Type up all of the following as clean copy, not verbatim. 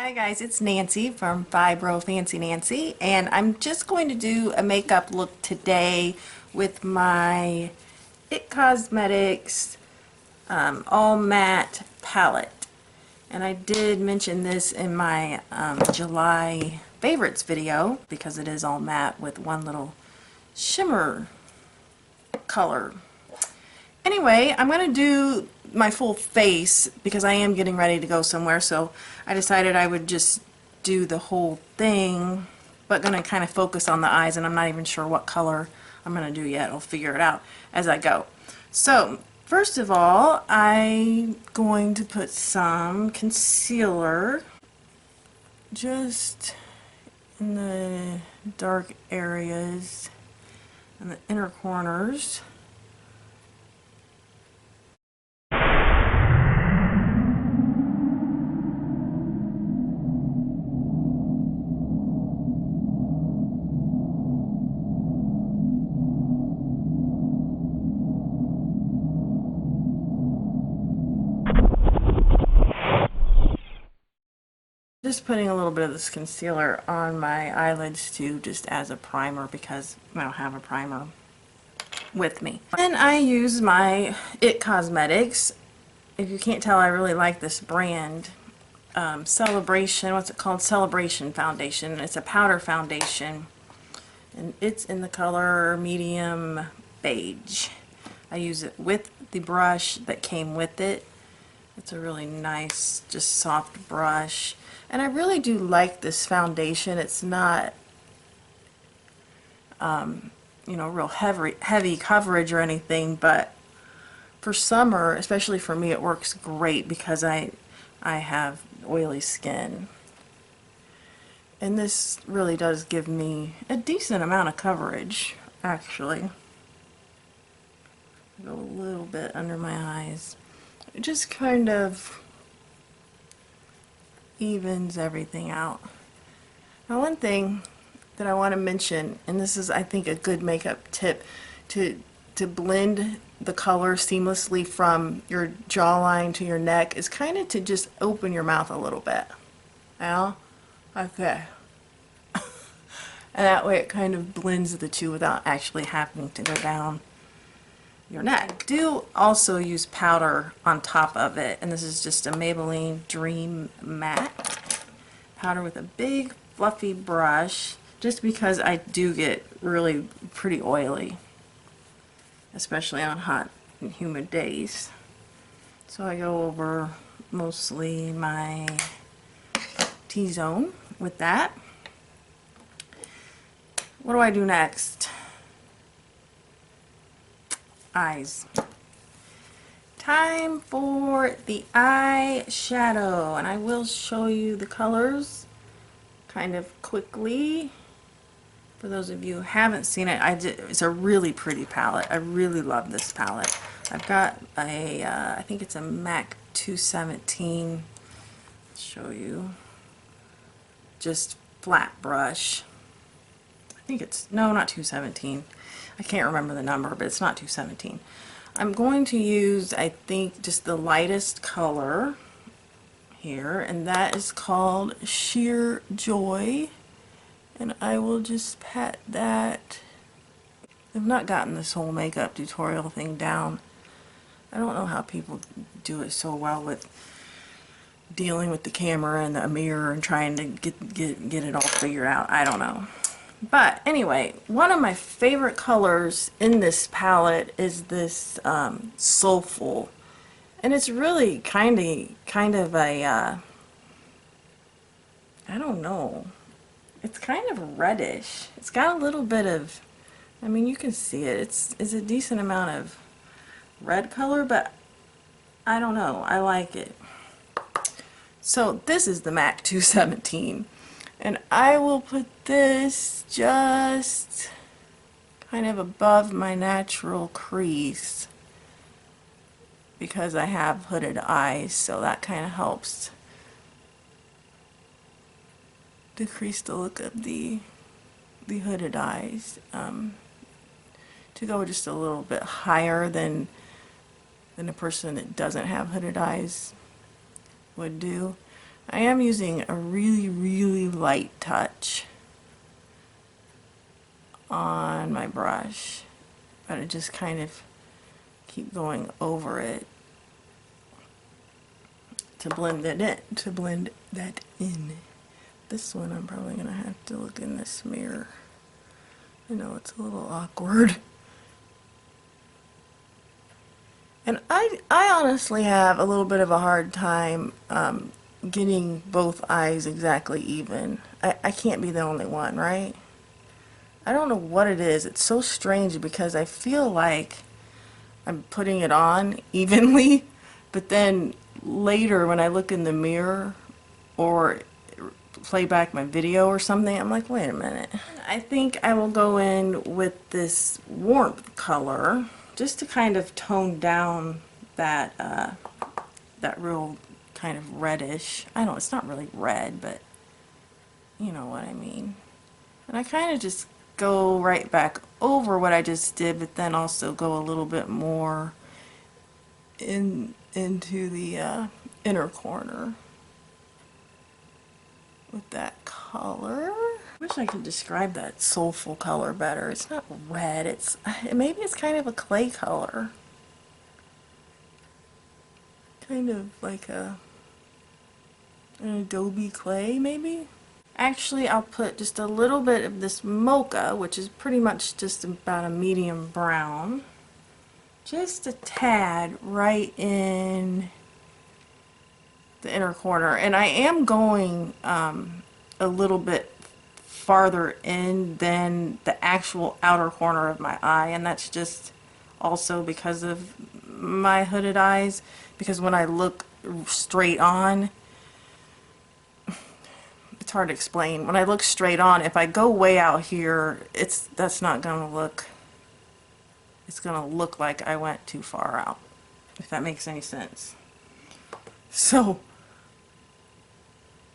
Hi guys, it's Nancy from Fibro Fancy Nancy, and I'm just going to do a makeup look today with my It Cosmetics All Matte palette. And I did mention this in my July favorites video because it is all matte with one little shimmer color. Anyway, I'm going to do my full face because I am getting ready to go somewhere, so I decided I would just do the whole thing, but going to kind of focus on the eyes, and I'm not even sure what color I'm going to do yet. I'll figure it out as I go. So, first of all, I'm going to put some concealer just in the dark areas and the inner corners. Just putting a little bit of this concealer on my eyelids too, just as a primer because I don't have a primer with me. And I use my It Cosmetics. If you can't tell, I really like this brand. Celebration, what's it called? Celebration Foundation. It's a powder foundation, and it's in the color medium beige. I use it with the brush that came with it. It's a really nice, just soft brush. And I really do like this foundation. It's not, you know, real heavy coverage or anything, but for summer, especially for me, it works great because I have oily skin. And this really does give me a decent amount of coverage, actually. Go a little bit under my eyes. It just kind of evens everything out. Now, one thing that I want to mention, and this is, I think, a good makeup tip to blend the color seamlessly from your jawline to your neck, is kind of to just open your mouth a little bit. Now, okay. And that way it kind of blends the two without actually having to go down your neck. I do also use powder on top of it, and this is just a Maybelline Dream Matte powder with a big fluffy brush, just because I do get really pretty oily, especially on hot and humid days. So I go over mostly my T-zone with that. What do I do next? Eyes. Time for the eyeshadow, and I will show you the colors kind of quickly. For those of you who haven't seen it, it's a really pretty palette. I really love this palette. I've got a, I think it's a MAC 217. I'll show you. Just flat brush. I think it's, no, not 217. I can't remember the number, but it's not 217. I'm going to use, I think, just the lightest color here, and that is called Sheer Joy. And I will just pat that. I've not gotten this whole makeup tutorial thing down. I don't know how people do it so well with dealing with the camera and the mirror and trying to get it all figured out. I don't know. But anyway, one of my favorite colors in this palette is this Soulful, and it's really kind of a I don't know, it's kind of reddish. It's got a little bit of, I mean, you can see it. It's a decent amount of red color, but I don't know. I like it. So this is the MAC 217. And I will put this just kind of above my natural crease because I have hooded eyes, so that kind of helps decrease the look of the hooded eyes. To go just a little bit higher than a person that doesn't have hooded eyes would do. I am using a really, really light touch on my brush, but I just kind of keep going over it to blend it in, to blend that in. This one I'm probably gonna have to look in this mirror. I know it's a little awkward. And I honestly have a little bit of a hard time getting both eyes exactly even. I can't be the only one, right? I don't know what it is. It's so strange because I feel like I'm putting it on evenly, but then later when I look in the mirror or play back my video or something, I'm like, wait a minute. I think I will go in with this warmth color just to kind of tone down that that real kind of reddish. I don't, it's not really red, but you know what I mean. And I kind of just go right back over what I just did, but then also go a little bit more into the inner corner with that color. Wish I could describe that soulful color better. It's not red, it's maybe it's kind of a clay color. Kind of like an adobe clay, maybe? Actually, I'll put just a little bit of this Mocha, which is pretty much just about a medium brown. Just a tad right in the inner corner. And I am going a little bit farther in than the actual outer corner of my eye, and that's just also because of my hooded eyes, because when I look straight on, it's hard to explain. When I look straight on, if I go way out here, that's not gonna look, it's gonna look like I went too far out, if that makes any sense. So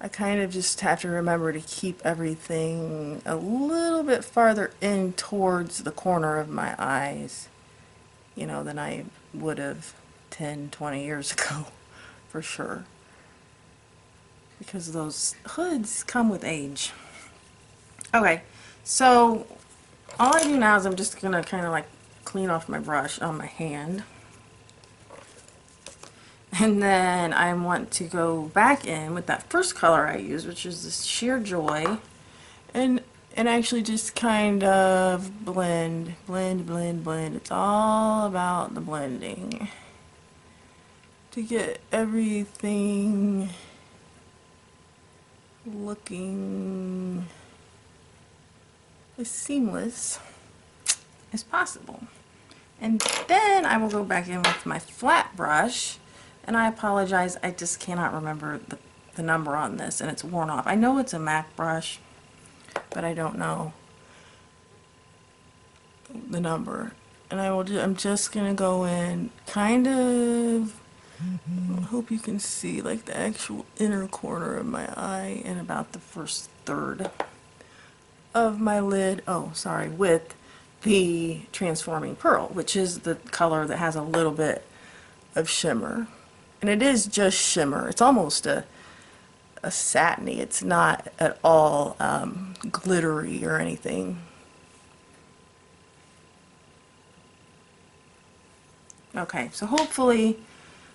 I kind of just have to remember to keep everything a little bit farther in towards the corner of my eyes, you know, than I would have 10, 20 years ago, for sure. Because those hoods come with age. Okay, so all I do now is I'm just gonna kind of like clean off my brush on my hand. And then I want to go back in with that first color I used, which is this Sheer Joy, and actually just kind of blend. It's all about the blending to get everything looking as seamless as possible. And then I will go back in with my flat brush, and I apologize, I just cannot remember the number on this, and it's worn off. I know it's a MAC brush, but I don't know the number. And I'm just gonna go in kind of, I hope you can see like the actual inner corner of my eye and about the first third of my lid. Oh, sorry, with the Transforming Pearl, which is the color that has a little bit of shimmer. And it is just shimmer. It's almost a satiny. It's not at all glittery or anything. Okay, so hopefully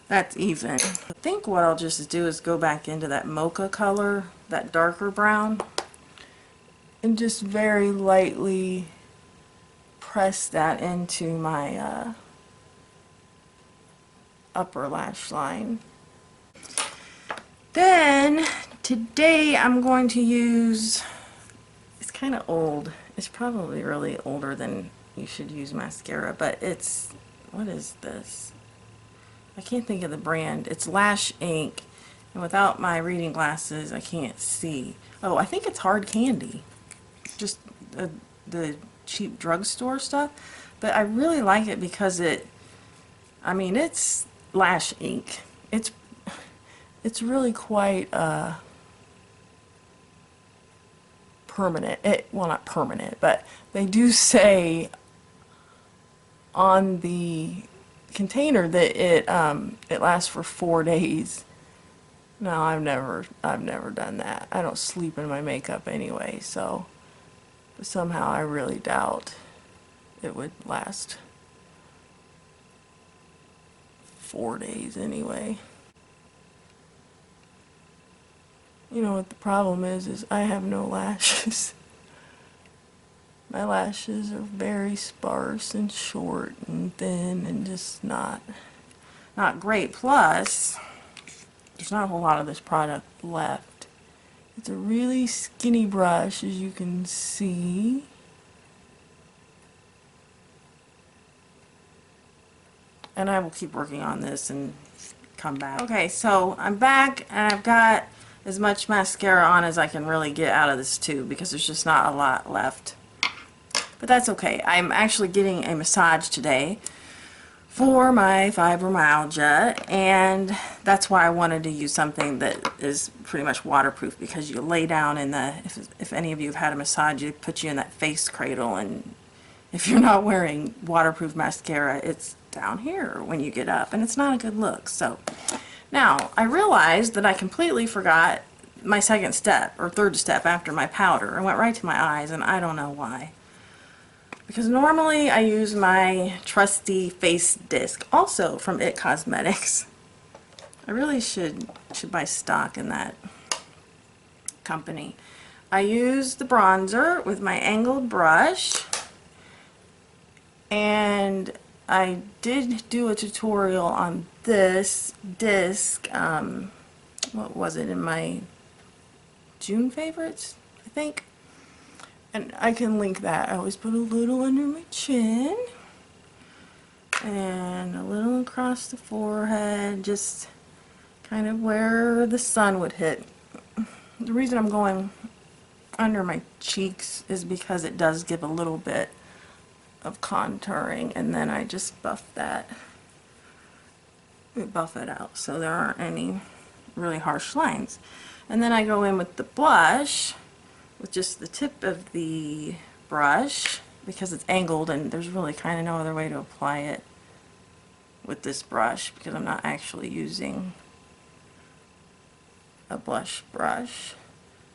that's even. I think what I'll just do is go back into that Mocha color, that darker brown, and just very lightly press that into my upper lash line. Then today I'm going to use, it's kind of old, it's probably really older than you should use mascara, but it's, what is this? I can't think of the brand. It's Lash ink, and without my reading glasses I can't see. Oh, I think it's Hard Candy, just the cheap drugstore stuff, but I really like it because I mean, it's Lash ink. It's really quite permanent. Well, not permanent, but they do say on the container that it lasts for 4 days. No, I've never done that. I don't sleep in my makeup anyway, so somehow I really doubt it would last 4 days anyway. You know what the problem is I have no lashes. My lashes are very sparse and short and thin and just not great. Plus, there's not a whole lot of this product left. It's a really skinny brush, as you can see. And I will keep working on this and come back. Okay, so I'm back and I've got as much mascara on as I can really get out of this tube because there's just not a lot left. But that's okay. I'm actually getting a massage today for my fibromyalgia, and that's why I wanted to use something that is pretty much waterproof, because you lay down in the, if any of you have had a massage, you put you in that face cradle, and if you're not wearing waterproof mascara, it's down here when you get up, and it's not a good look. So now I realized that I completely forgot my second step or third step after my powder. I went right to my eyes, and I don't know why. Because normally I use my trusty face disc, also from It Cosmetics. I really should buy stock in that company. I use the bronzer with my angled brush, and I did do a tutorial on this disc, what was it, in my June favorites, I think. And I can link that. I always put a little under my chin and a little across the forehead, just kind of where the sun would hit. The reason I'm going under my cheeks is because it does give a little bit of contouring, and then I just buff that. Buff it out so there aren't any really harsh lines. And then I go in with the blush with just the tip of the brush, because it's angled and there's really kind of no other way to apply it with this brush, because I'm not actually using a blush brush.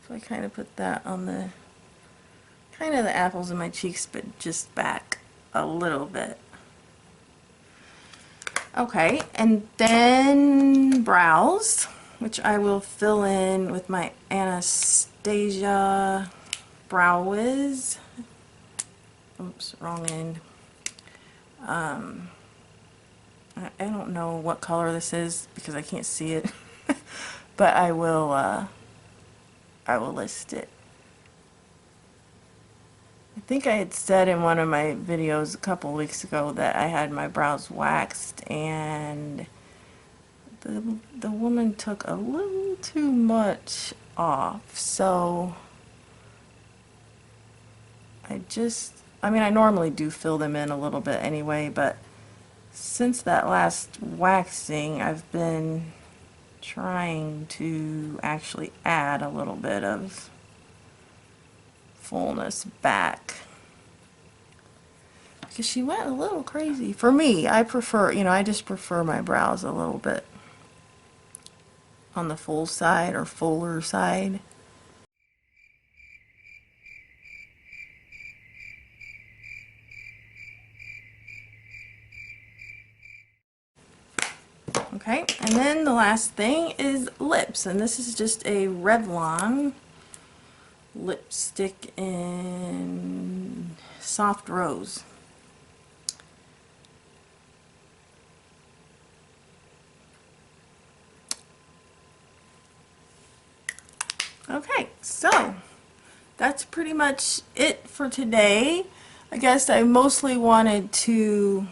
So I kind of put that on the kind of the apples of my cheeks, but just back a little bit. Okay, and then brows, which I will fill in with my Anastasia Brow Wiz. Oops, wrong end. I don't know what color this is because I can't see it, but I will list it. I think I had said in one of my videos a couple weeks ago that I had my brows waxed, and the woman took a little too much off, so I mean, I normally do fill them in a little bit anyway, but since that last waxing, I've been trying to actually add a little bit of fullness back, because she went a little crazy. For me, I prefer, you know, I just prefer my brows a little bit on the full side or fuller side. Okay, and then the last thing is lips, and this is just a Revlon lipstick in Soft Rose. Okay, so that's pretty much it for today. I guess I mostly wanted to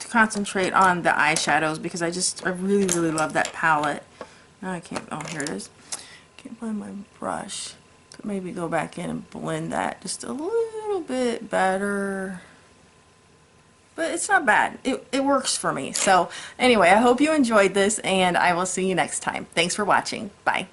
concentrate on the eyeshadows because I really love that palette. Now I can't, oh, here it is. Can't find my brush. So maybe go back in and blend that just a little bit better. But it's not bad. It works for me. So anyway, I hope you enjoyed this, and I will see you next time. Thanks for watching. Bye.